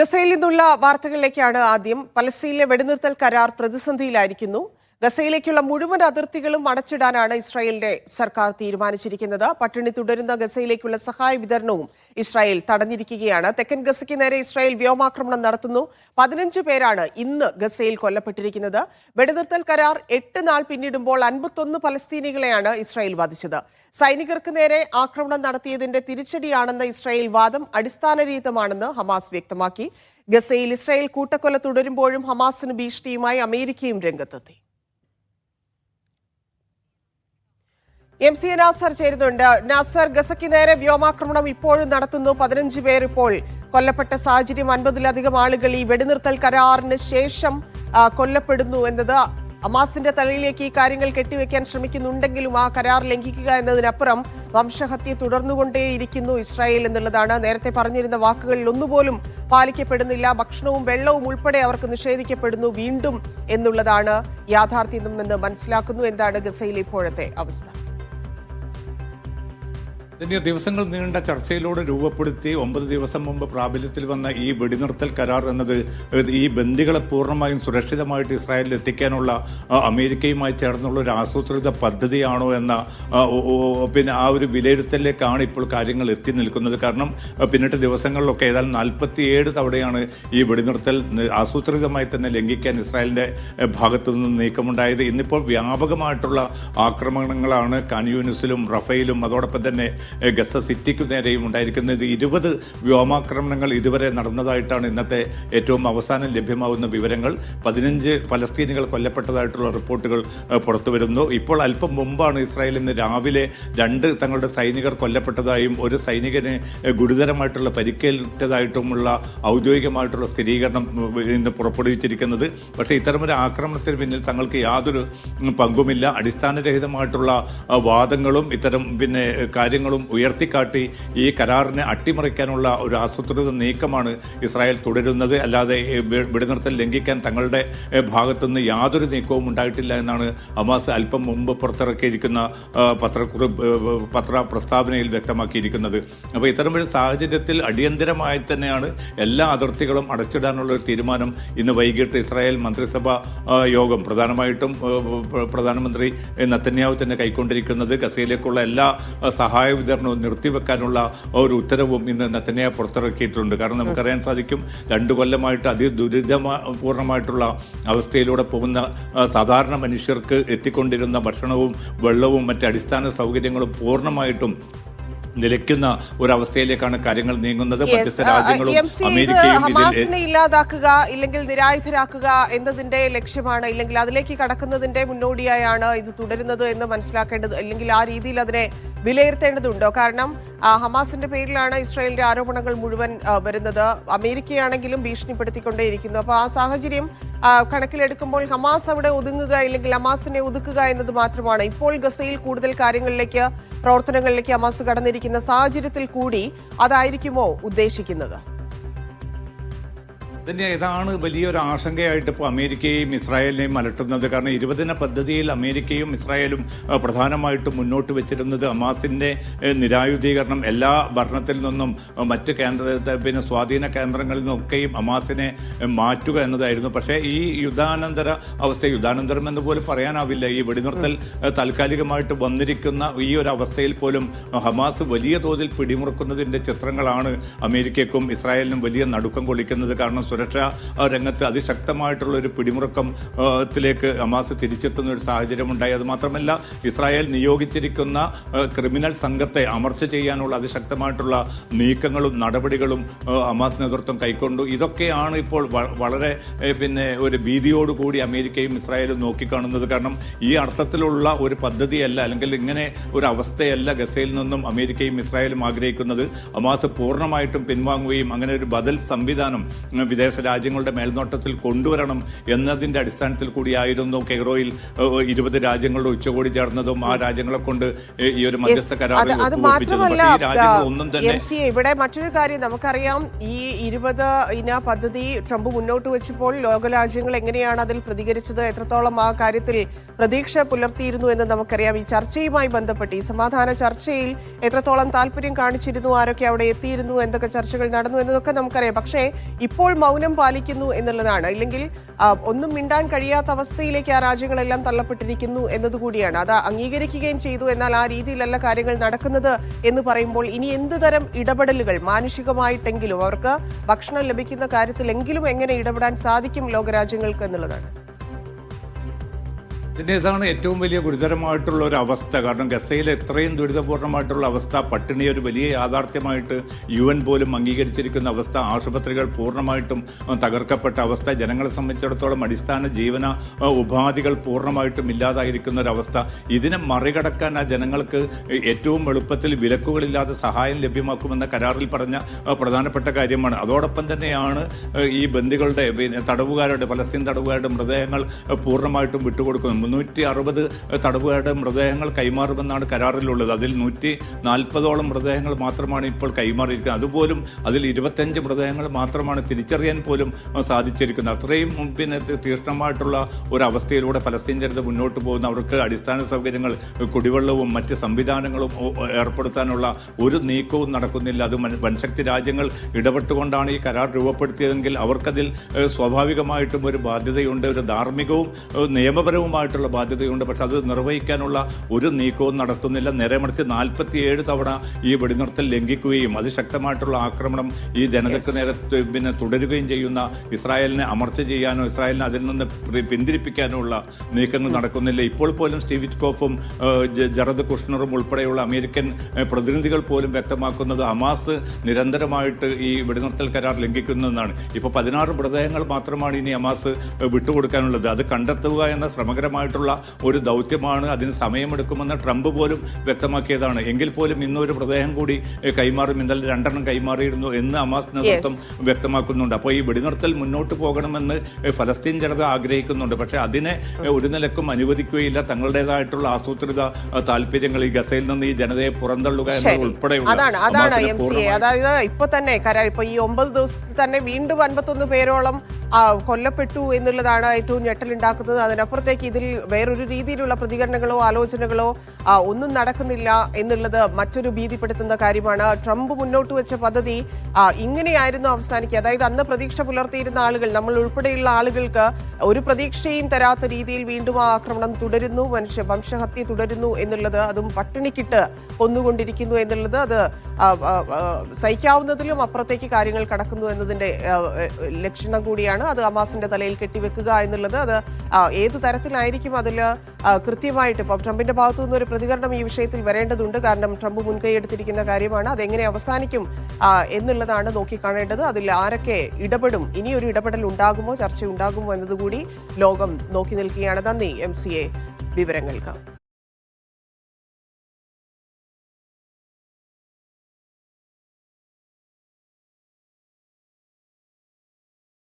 ഗസയിൽ നിന്നുള്ള വാർത്തകളിലേക്കാണ് ആദ്യം. പലസ്തീനിലെ വെടിനിർത്തൽ കരാർ പ്രതിസന്ധിയിലായിരിക്കുന്നു. ഗസയിലേക്കുള്ള മുഴുവൻ അതിർത്തികളും അടച്ചിടാനാണ് ഇസ്രായേലിന്റെ സർക്കാർ തീരുമാനിച്ചിരിക്കുന്നത്. പട്ടിണി തുടരുന്ന ഗസയിലേക്കുള്ള സഹായ വിതരണവും ഇസ്രായേൽ തടഞ്ഞിരിക്കുകയാണ്. തെക്കൻ ഗസയ്ക്ക് നേരെ ഇസ്രായേൽ വ്യോമാക്രമണം നടത്തുന്നു. 15 പേരാണ് ഇന്ന് ഗസയിൽ കൊല്ലപ്പെട്ടിരിക്കുന്നത്. വെടിനിർത്തൽ കരാർ 8 നാൾ പിന്നിടുമ്പോൾ 51 പലസ്തീനികളെയാണ് ഇസ്രായേൽ വധിച്ചത്. സൈനികർക്ക് നേരെ ആക്രമണം നടത്തിയതിന്റെ തിരിച്ചടിയാണെന്ന ഇസ്രായേൽ വാദം അടിസ്ഥാനരഹിതമാണെന്ന് ഹമാസ് വ്യക്തമാക്കി. ഗസയിൽ ഇസ്രായേൽ കൂട്ടക്കൊല തുടരുമ്പോഴും ഹമാസിന് ഭീഷണിയുമായി അമേരിക്കയും രംഗത്തെത്തി. MC നാസർ ചേരുന്നുണ്ട്. നാസർ, ഗസയ്ക്ക് നേരെ വ്യോമാക്രമണം ഇപ്പോഴും നടത്തുന്നു. 15 പേർ ഇപ്പോൾ കൊല്ലപ്പെട്ട സാഹചര്യം. 50-ലധികം ആളുകൾ ഈ വെടിനിർത്തൽ കരാറിന് ശേഷം കൊല്ലപ്പെടുന്നു എന്നത് ഹമാസിന്റെ തലയിലേക്ക് ഈ കാര്യങ്ങൾ കെട്ടിവെക്കാൻ ശ്രമിക്കുന്നുണ്ടെങ്കിലും ആ കരാർ ലംഘിക്കുക എന്നതിനപ്പുറം വംശഹത്യ തുടർന്നുകൊണ്ടേയിരിക്കുന്നു ഇസ്രായേൽ എന്നുള്ളതാണ്. നേരത്തെ പറഞ്ഞിരുന്ന വാക്കുകളിൽ ഒന്നുപോലും പാലിക്കപ്പെടുന്നില്ല. ഭക്ഷണവും വെള്ളവും ഉൾപ്പെടെ അവർക്ക് നിഷേധിക്കപ്പെടുന്നു വീണ്ടും എന്നുള്ളതാണ് യാഥാർത്ഥ്യമെന്ന് മനസ്സിലാക്കുന്നു. എന്താണ് ഗസയിലെ ഇപ്പോഴത്തെ അവസ്ഥ? ദിവസങ്ങൾ നീണ്ട ചർച്ചയിലൂടെ രൂപപ്പെടുത്തി 9 ദിവസം മുമ്പ് പ്രാബല്യത്തിൽ വന്ന ഈ വെടിനിർത്തൽ കരാർ എന്നത് ഈ ബന്ദികളെ പൂർണ്ണമായും സുരക്ഷിതമായിട്ട് ഇസ്രായേലിൽ എത്തിക്കാനുള്ള അമേരിക്കയുമായി ചേർന്നുള്ള ഒരു ആസൂത്രിത പദ്ധതിയാണോ എന്ന ആ ഒരു വിലയിരുത്തലിലേക്കാണ് ഇപ്പോൾ കാര്യങ്ങൾ എത്തി നിൽക്കുന്നത്. കാരണം പിന്നിട്ട് ദിവസങ്ങളിലൊക്കെ ഏതായാലും 47 തവണയാണ് ഈ വെടിനിർത്തൽ ആസൂത്രിതമായി തന്നെ ലംഘിക്കാൻ ഇസ്രായേലിന്റെ ഭാഗത്തു നിന്ന് നീക്കമുണ്ടായത്. ഇന്നിപ്പോൾ വ്യാപകമായിട്ടുള്ള ആക്രമണങ്ങളാണ് ഖാൻ യൂനിസിലും റഫയിലും അതോടൊപ്പം തന്നെ ഗസ സിറ്റിക്കു നേരെയും ഉണ്ടായിരിക്കുന്നത്. 20 വ്യോമാക്രമണങ്ങൾ ഇതുവരെ നടന്നതായിട്ടാണ് ഇന്നത്തെ ഏറ്റവും അവസാനം ലഭ്യമാവുന്ന വിവരങ്ങൾ. 15 പലസ്തീനികൾ കൊല്ലപ്പെട്ടതായിട്ടുള്ള റിപ്പോർട്ടുകൾ പുറത്തുവരുന്നു. ഇപ്പോൾ അല്പം മുമ്പാണ് ഇസ്രായേൽ ഇന്ന് രാവിലെ 2 തങ്ങളുടെ സൈനികർ കൊല്ലപ്പെട്ടതായും ഒരു സൈനികന് ഗുരുതരമായിട്ടുള്ള പരിക്കേറ്റതായിട്ടുമുള്ള ഔദ്യോഗികമായിട്ടുള്ള സ്ഥിരീകരണം ഇന്ന് പുറപ്പെടുവിച്ചിരിക്കുന്നത്. പക്ഷേ ഇത്തരമൊരു ആക്രമണത്തിന് പിന്നിൽ തങ്ങൾക്ക് യാതൊരു പങ്കുമില്ല. അടിസ്ഥാനരഹിതമായിട്ടുള്ള വാദങ്ങളും ഇത്തരം കാര്യങ്ങളും ഉയർത്തിക്കാട്ടി ഈ കരാറിനെ അട്ടിമറിക്കാനുള്ള ഒരു ആസൂത്രിത നീക്കമാണ് ഇസ്രായേൽ തുടരുന്നത്. അല്ലാതെ വെടിനിർത്തൽ ലംഘിക്കാൻ തങ്ങളുടെ ഭാഗത്തുനിന്ന് യാതൊരു നീക്കവും ഉണ്ടായിട്ടില്ല എന്നാണ് ഹമാസ് അല്പം മുമ്പ് പുറത്തിറക്കിയിരിക്കുന്ന പത്ര പ്രസ്താവനയിൽ വ്യക്തമാക്കിയിരിക്കുന്നത്. അപ്പോൾ ഇത്തരമൊരു സാഹചര്യത്തിൽ അടിയന്തരമായി തന്നെയാണ് എല്ലാ അതിർത്തികളും അടച്ചിടാനുള്ള ഒരു തീരുമാനം ഇന്ന് വൈകിട്ട് ഇസ്രായേൽ മന്ത്രിസഭ യോഗം പ്രധാനമായിട്ടും പ്രധാനമന്ത്രി നെതന്യാഹു തന്നെ കൈക്കൊണ്ടിരിക്കുന്നത്. ഗസയിലേക്കുള്ള എല്ലാ സഹായ വിതരണവും നിർത്തിവെക്കാനുള്ള ഒരു ഉത്തരവും ഇന്ന് നെതന്യാഹു പുറത്തിറക്കിയിട്ടുണ്ട്. കാരണം നമുക്കറിയാൻ സാധിക്കും 2 കൊല്ലമായിട്ട് അതിദുരിതപൂർണമായിട്ടുള്ള അവസ്ഥയിലൂടെ പോകുന്ന സാധാരണ മനുഷ്യർക്ക് എത്തിക്കൊണ്ടിരുന്ന ഭക്ഷണവും വെള്ളവും മറ്റ് അടിസ്ഥാന സൗകര്യങ്ങളും പൂർണ്ണമായിട്ടും നിലയ്ക്കുന്ന ഒരവസ്ഥയിലേക്കാണ് കാര്യങ്ങൾ നീങ്ങുന്നത്. മധ്യസ്ഥ രാജ്യങ്ങളും അമേരിക്കയും ഹമാസിനെ ഇല്ലാതാക്കുക ഇല്ലെങ്കിൽ നിരായുധരാക്കുക എന്നതിന്റെ ലക്ഷ്യമാണ്, ഇല്ലെങ്കിൽ അതിലേക്ക് കടക്കുന്നതിന്റെ മുന്നോടിയായാണ് ഇത് തുടരുന്നത് എന്ന് മനസ്സിലാക്കേണ്ടത്, അല്ലെങ്കിൽ ആ രീതിയിൽ അതിനെ വിലയിരുത്തേണ്ടതുണ്ടോ? കാരണം ഹമാസിന്റെ പേരിലാണ് ഇസ്രായേലിന്റെ ആരോപണങ്ങൾ മുഴുവൻ വരുന്നത്. അമേരിക്കയാണെങ്കിലും ഭീഷണിപ്പെടുത്തിക്കൊണ്ടേയിരിക്കുന്നു. അപ്പോൾ ആ സാഹചര്യം കണക്കിലെടുക്കുമ്പോൾ ഹമാസ് അവിടെ ഒതുങ്ങുക ഇല്ലെങ്കിൽ ഹമാസിനെ ഒതുക്കുക എന്നത് മാത്രമാണ്. ഇപ്പോൾ ഗസയിൽ കൂടുതൽ കാര്യങ്ങളിലേക്ക് പ്രവർത്തനങ്ങളിലേക്ക് ഹമാസ് കടന്നിരിക്കുന്ന സാഹചര്യത്തിൽ കൂടി അതായിരിക്കുമോ ഉദ്ദേശിക്കുന്നത്? അതിൻ്റെ ഇതാണ് വലിയൊരു ആശങ്കയായിട്ട് ഇപ്പോൾ അമേരിക്കയും ഇസ്രായേലിനെയും അലട്ടുന്നത്. കാരണം 20 ദിന പദ്ധതിയിൽ അമേരിക്കയും ഇസ്രായേലും പ്രധാനമായിട്ടും മുന്നോട്ട് വെച്ചിരുന്നത് ഹമാസിന്റെ നിരായുധീകരണം, എല്ലാ ഭരണത്തിൽ നിന്നും മറ്റ് സ്വാധീന കേന്ദ്രങ്ങളിൽ നിന്നൊക്കെയും ഹമാസിനെ മാറ്റുക എന്നതായിരുന്നു. പക്ഷേ ഈ യുദ്ധാനന്തരം എന്ന് പോലും പറയാനാവില്ല. ഈ വെടിനിർത്തൽ താൽക്കാലികമായിട്ട് വന്നിരിക്കുന്ന ഈ ഒരു അവസ്ഥയിൽ പോലും ഹമാസ് വലിയ തോതിൽ പിടിമുറുക്കുന്നതിന്റെ ചിത്രങ്ങളാണ് അമേരിക്കയ്ക്കും ഇസ്രായേലിനും വലിയ നടുക്കം കൊള്ളിക്കുന്നത്. കാരണം സുരക്ഷാ രംഗത്ത് അതിശക്തമായിട്ടുള്ള ഒരു പിടിമുറുക്കത്തിലേക്ക് ഹമാസ് തിരിച്ചെത്തുന്ന ഒരു സാഹചര്യം ഉണ്ടായി. അത് മാത്രമല്ല, ഇസ്രായേൽ നിയോഗിച്ചിരിക്കുന്ന ക്രിമിനൽ സംഘത്തെ അമർച്ച ചെയ്യാനുള്ള അതിശക്തമായിട്ടുള്ള നീക്കങ്ങളും നടപടികളും ഹമാസ് നേതൃത്വം കൈക്കൊണ്ടു. ഇതൊക്കെയാണ് ഇപ്പോൾ വളരെ ഒരു ഭീതിയോടുകൂടി അമേരിക്കയും ഇസ്രായേലും നോക്കിക്കാണുന്നത്. കാരണം ഈ അർത്ഥത്തിലുള്ള ഒരു പദ്ധതിയല്ല, അല്ലെങ്കിൽ ഇങ്ങനെ ഒരു അവസ്ഥയല്ല ഗസയിൽ നിന്നും അമേരിക്കയും ഇസ്രായേലും ആഗ്രഹിക്കുന്നത്. ഹമാസ് പൂർണ്ണമായിട്ടും പിൻവാങ്ങുകയും അങ്ങനെ ഒരു ബദൽ സംവിധാനം വിദേശ രാജ്യങ്ങളുടെ മേൽനോട്ടത്തിൽ കൊണ്ടുവരണം എന്നതിന്റെ അടിസ്ഥാനത്തിൽ കൂടിയായിരുന്നു കെയ്റോയിൽ 20 രാജ്യങ്ങളുടെ ഉച്ചകോടി ചേർന്നതും ആ രാജ്യങ്ങളെ കൊണ്ട് ഈ ഒരു മധ്യസ്ഥ കരാറിൽ അത് മാത്രമല്ല രാജ്യങ്ങളൊന്നും തന്നെ ഇവിടെ മറ്റൊരു കാര്യം നമുക്കറിയാം, ഈ 20 ഇന പദ്ധതി ട്രംപ് മുന്നോട്ട് വെച്ചപ്പോൾ ലോകരാജ്യങ്ങൾ എങ്ങനെയാണ് അതിൽ പ്രതികരിച്ചത്, എത്രത്തോളം ആ കാര്യത്തിൽ പ്രതീക്ഷ പുലർത്തിയിരുന്നു എന്ന് നമുക്കറിയാം. ഈ ചർച്ചയുമായി ബന്ധപ്പെട്ട് ഈ സമാധാന ചർച്ചയിൽ എത്രത്തോളം താല്പര്യം കാണിച്ചിരുന്നു, ആരൊക്കെ അവിടെ എത്തിയിരുന്നു, എന്തൊക്കെ ചർച്ചകൾ നടന്നു എന്നതൊക്കെ നമുക്കറിയാം. പക്ഷേ ഇപ്പോൾ മൗനം പാലിക്കുന്നു എന്നുള്ളതാണ്. ഇല്ലെങ്കിൽ ഒന്നും മിണ്ടാൻ കഴിയാത്ത അവസ്ഥയിലേക്ക് ആ രാജ്യങ്ങളെല്ലാം തള്ളപ്പെട്ടിരിക്കുന്നു എന്നതുകൂടിയാണ്. അത് അംഗീകരിക്കുകയും ചെയ്തു. എന്നാൽ ആ രീതിയിലല്ല കാര്യങ്ങൾ നടക്കുന്നത് എന്ന് പറയുമ്പോൾ ഇനി എന്ത് തരം ഇടപെടലുകൾ മാനുഷികമായിട്ടെങ്കിലും അവർക്ക് ഭക്ഷണം ലഭിക്കുന്ന കാര്യത്തിലെങ്കിലും എങ്ങനെ ഇടപെടാൻ സാധിക്കും ലോകരാജ്യങ്ങൾക്ക് എന്നുള്ളതാണ്. ഇതാണ് ഏറ്റവും വലിയ ഗുരുതരമായിട്ടുള്ള ഒരു അവസ്ഥ. കാരണം ഗസയിൽ എത്രയും ദുരിതപൂർണമായിട്ടുള്ള അവസ്ഥ, പട്ടിണി ഒരു വലിയ യാഥാർത്ഥ്യമായിട്ട് UN പോലും അംഗീകരിച്ചിരിക്കുന്ന അവസ്ഥ, ആശുപത്രികൾ പൂർണ്ണമായിട്ടും തകർക്കപ്പെട്ട അവസ്ഥ, ജനങ്ങളെ സംബന്ധിച്ചിടത്തോളം അടിസ്ഥാന ജീവന ഉപാധികൾ പൂർണ്ണമായിട്ടും ഇല്ലാതായിരിക്കുന്ന ഒരവസ്ഥ. ഇതിനെ മറികടക്കാൻ ആ ജനങ്ങൾക്ക് ഏറ്റവും എളുപ്പത്തിൽ വിലക്കുകളില്ലാതെ സഹായം ലഭ്യമാക്കുമെന്ന കരാറിൽ പറഞ്ഞ പ്രധാനപ്പെട്ട കാര്യമാണ്. അതോടൊപ്പം തന്നെയാണ് ഈ ബന്ദികളുടെ തടവുകാരുടെ പലസ്തീൻ തടവുകാരുടെ മൃതദേഹങ്ങൾ പൂർണ്ണമായിട്ടും വിട്ടുകൊടുക്കുന്നത്. 360 തടവുകാരുടെ മൃതദേഹങ്ങൾ കൈമാറുമെന്നാണ് കരാറിലുള്ളത്. അതിൽ 140ഓളം മൃതദേഹങ്ങൾ മാത്രമാണ് ഇപ്പോൾ കൈമാറിയിരിക്കുന്നത്. അതുപോലും അതിൽ 25 മൃതദേഹങ്ങൾ മാത്രമാണ് തിരിച്ചറിയാൻ പോലും സാധിച്ചിരിക്കുന്നത്. അത്രയും തീക്ഷ്ണമായിട്ടുള്ള ഒരു അവസ്ഥയിലൂടെ പലസ്തീൻ ജനത മുന്നോട്ട് പോകുന്ന അവർക്ക് അടിസ്ഥാന സൗകര്യങ്ങൾ, കുടിവെള്ളവും മറ്റ് സംവിധാനങ്ങളും ഏർപ്പെടുത്താനുള്ള ഒരു നീക്കവും നടക്കുന്നില്ല. അത് വൻശക്തി രാജ്യങ്ങൾ ഇടപെട്ടുകൊണ്ടാണ് ഈ കരാർ രൂപപ്പെടുത്തിയതെങ്കിൽ അവർക്കതിൽ സ്വാഭാവികമായിട്ടും ഒരു ബാധ്യതയുണ്ട്, ഒരു ധാർമ്മികവും നിയമപരവുമായിട്ടുള്ള ബാധ്യതയുണ്ട്. പക്ഷെ അത് നിർവഹിക്കാനുള്ള ഒരു നീക്കവും നടത്തുന്നില്ല. നേരെ മറിച്ച് 47 തവണ ഈ വെടിനിർത്തൽ ലംഘിക്കുകയും അതിശക്തമായിട്ടുള്ള ആക്രമണം ഈ ജനതയ്ക്ക് നേരെ തുടരുകയും ചെയ്യുന്ന ഇസ്രായേലിനെ അമർച്ച ചെയ്യാനോ ഇസ്രായേലിനെ അതിൽ നിന്ന് പിന്തിരിപ്പിക്കാനോ ഉള്ള നീക്കങ്ങൾ നടക്കുന്നില്ല. ഇപ്പോൾ പോലും സ്റ്റീവ് വിറ്റ്കോഫും ജറദ് കുഷ്ണറും ഉൾപ്പെടെയുള്ള അമേരിക്കൻ പ്രതിനിധികൾ പോലും വ്യക്തമാക്കുന്നത് ഹമാസ് നിരന്തരമായിട്ട് ഈ വെടിനിർത്തൽ കരാർ ലംഘിക്കുന്നതെന്നാണ്. ഇപ്പോൾ 16 മൃതദേഹങ്ങൾ മാത്രമാണ് ഇനി ഹമാസ് വിട്ടുകൊടുക്കാനുള്ളത്. അത് കണ്ടെത്തുക എന്ന ശ്രമകരമായിട്ടുള്ള ഒരു ദൗത്യമാണ്. അതിന് സമയമെടുക്കുമെന്ന് ട്രംപ് പോലും വ്യക്തമാക്കിയതാണ്. എങ്കിൽ പോലും ഇന്നൊരു മൃതദേഹം കൂടി കൈമാറും, ഇന്നലെ 2 കൈമാറിയിരുന്നു എന്ന് ഹമാസ് നേതൃത്വം വ്യക്തമാക്കുന്നുണ്ട്. അപ്പോൾ ഈ വെടിനിർത്തൽ മുന്നോട്ട് പോകണമെന്ന് ഫലസ്തീൻ ജനത ആഗ്രഹിക്കുന്നുണ്ട്. പക്ഷെ അതിനെ ഒരു നിലക്കും അനുവദിക്കുകയില്ല. തങ്ങളുടേതായിട്ടുള്ള ആസൂത്രിത താല്പര്യങ്ങൾ, ഈ ഗസയിൽ നിന്ന് ഈ ജനതയെ പുറന്തള്ളുക എന്നത് ഉൾപ്പെടെയുള്ള അതായത് ഇപ്പൊ തന്നെ ഇപ്പൊ ഈ 9 ദിവസത്തിൽ തന്നെ വീണ്ടും 51 പേരോളം കൊല്ലപ്പെട്ടു എന്നുള്ളതാണ് ഏറ്റവും ഞെട്ടലുണ്ടാക്കുന്നത്. അതിനപ്പുറത്തേക്ക് ഇതിൽ വേറൊരു രീതിയിലുള്ള പ്രതികരണങ്ങളോ ആലോചനകളോ ഒന്നും നടക്കുന്നില്ല എന്നുള്ളത് മറ്റൊരു ഭീതിപ്പെടുത്തുന്ന കാര്യമാണ്. ട്രംപ് മുന്നോട്ട് വെച്ച പദ്ധതി ഇങ്ങനെയായിരുന്നു അവസാനിക്കുക. അതായത് അന്ന് പ്രതീക്ഷ പുലർത്തിയിരുന്ന ആളുകൾ, നമ്മൾ ഉൾപ്പെടെയുള്ള ആളുകൾക്ക് ഒരു പ്രതീക്ഷയും തരാത്ത രീതിയിൽ വീണ്ടും ആ ആക്രമണം തുടരുന്നു, വംശഹത്യ തുടരുന്നു എന്നുള്ളത്, അതും പട്ടിണിക്കിട്ട് കൊന്നുകൊണ്ടിരിക്കുന്നു എന്നുള്ളത്, അത് സഹിക്കാവുന്നതിലും അപ്പുറത്തേക്ക് കാര്യങ്ങൾ കടക്കുന്നു എന്നതിന്റെ ലക്ഷണം കൂടിയാണ്. അത് ഹമാസിന്റെ തലയിൽ കെട്ടിവെക്കുക എന്നുള്ളത്, അത് ഏത് തരത്തിലായിരിക്കും അതിൽ കൃത്യമായിട്ട് ഇപ്പം ട്രംപിന്റെ ഭാഗത്തു നിന്നൊരു പ്രതികരണം ഈ വിഷയത്തിൽ വരേണ്ടതുണ്ട്. കാരണം ട്രംപ് മുൻകൈയെടുത്തിരിക്കുന്ന കാര്യമാണ്. അതെങ്ങനെ അവസാനിക്കും എന്നുള്ളതാണ് നോക്കിക്കാണേണ്ടത്. അതിൽ ആരൊക്കെ ഇടപെടും, ഇനിയൊരു ഇടപെടൽ ഉണ്ടാകുമോ, ചർച്ച ഉണ്ടാകുമോ എന്നതുകൂടി ലോകം നോക്കി നിൽക്കുകയാണ്. നന്ദി MCA വിവരങ്ങൾക്ക്.